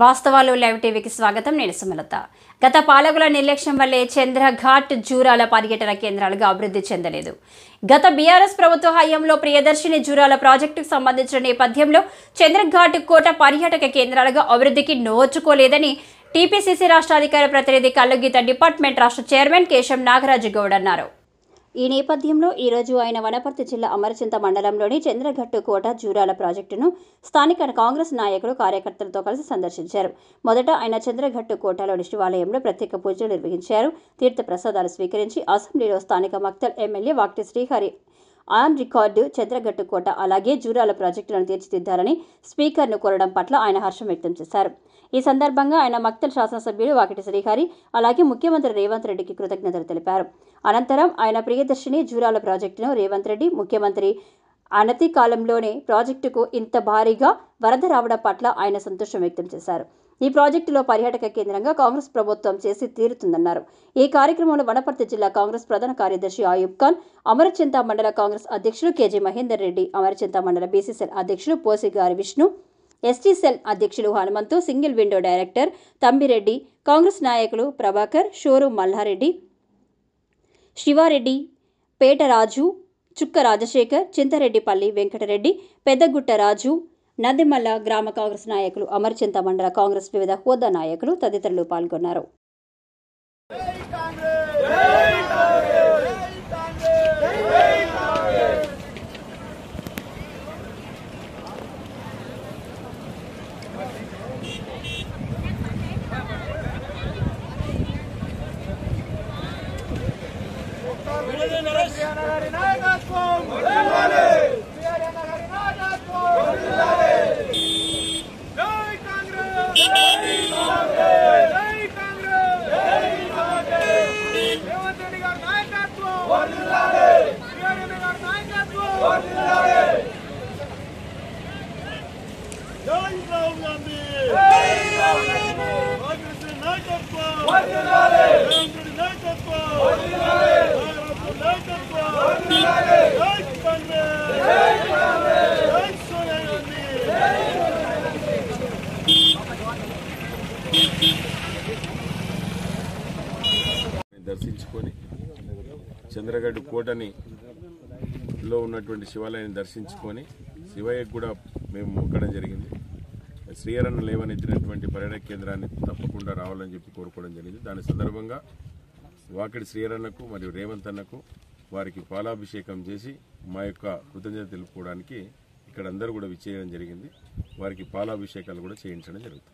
వాస్తవాలు లైవ్ టీవీకి స్వాగతం. నేను సుమలత. గత పాలకుల నిర్లక్ష్యం వల్లే చంద్రఘాట్ జూరాల పర్యటన కేంద్రాలుగా అభివృద్ధి చెందలేదు. గత బీఆర్ఎస్ ప్రభుత్వ హయాంలో ప్రియదర్శిని జూరాల ప్రాజెక్టుకు సంబంధించిన నేపథ్యంలో చంద్రఘాట్ కోట పర్యాటక కేంద్రాలుగా అభివృద్ధికి నోచుకోలేదని టీపీసీసీ రాష్ట్ర అధికార ప్రతినిధి కల్లుగీత డిపార్ట్మెంట్ రాష్ట్ర చైర్మన్ కేశం నాగరాజు గౌడ్ అన్నారు. ఈ నేపథ్యంలో ఈరోజు ఆయన వనపర్తి జిల్లా అమరచింత మండలంలోని చంద్రఘట్టు కోట జూరాల ప్రాజెక్టును స్థానిక కాంగ్రెస్ నాయకులు కార్యకర్తలతో కలిసి సందర్శించారు. మొదట ఆయన చంద్రఘట్టు కోటలోని శివాలయంలో ప్రత్యేక పూజలు నిర్వహించారు. తీర్థ ప్రసాదాలు స్వీకరించి అసెంబ్లీలో స్థానిక Makthal MLA Vakiti Srihari on record Chandraghattu కోట అలాగే జూరాల ప్రాజెక్టులను తీర్చిదిద్దాలని స్పీకర్ను కోరడం పట్ల ఆయన హర్షం వ్యక్తం చేశారు. ఈ సందర్భంగా ఆయన మక్తల్ శాసనసభ్యుడు వాకిటి శ్రీహరి అలాగే ముఖ్యమంత్రి రేవంత్ రెడ్డికి కృతజ్ఞతలు తెలిపారు. అనంతరం ఆయన ప్రియదర్శిని జూరాల ప్రాజెక్టును రేవంత్ రెడ్డి ముఖ్యమంత్రి అనతి కాలంలోనే ప్రాజెక్టుకు ఇంత భారీగా వరద రావడం పట్ల ఆయన సంతోషం వ్యక్తం చేశారు. ఈ ప్రాజెక్టులో పర్యాటక కేంద్రంగా కాంగ్రెస్ ప్రభుత్వం చేసి తీరుతుందన్నారు. ఈ కార్యక్రమంలో వనపర్తి జిల్లా కాంగ్రెస్ ప్రధాన కార్యదర్శి ఆయూబ్ ఖాన్, అమరచింత మండల కాంగ్రెస్ అధ్యక్షులు కేజీ మహేందర్ రెడ్డి, అమరచింత మండల బీసీసీఎల్ అధ్యక్షులు పోసిగారి విష్ణు, ఎస్టీ సెల్ అధ్యక్షులు Hanumanthu, single window director Thambireddy, Congress నాయకులు ప్రభాకర్, షోరూం మల్లారెడ్డి, శివారెడ్డి, పేటరాజు, చుక్క రాజశేఖర్, చింతరెడ్డిపల్లి వెంకటరెడ్డి, పెద్దగుట్ట రాజు, నందిమల్ల గ్రామ కాంగ్రెస్ నాయకులు, అమరచింత మండల కాంగ్రెస్ వివిధ హోదా నాయకులు తదితరులు పాల్గొన్నారు. దర్శించుకొని చంద్రగడ్డ కోటని లో ఉన్నటువంటి శివాలయాన్ని దర్శించుకొని శివయ్యకు కూడా మేము మొక్కడం జరిగింది. శ్రీహరన్న లేవనెత్తినటువంటి పర్యాటక కేంద్రాన్ని తప్పకుండా రావాలని చెప్పి కోరుకోవడం జరిగింది. దాని సందర్భంగా వాకిడి శ్రీహరన్నకు మరియు రేవంత్ అన్నకు వారికి పాలాభిషేకం చేసి మా యొక్క కృతజ్ఞత తెలుపుకోవడానికి ఇక్కడ అందరూ కూడా విచ్చేయడం జరిగింది. వారికి పాలాభిషేకాలు కూడా చేయించడం జరుగుతుంది.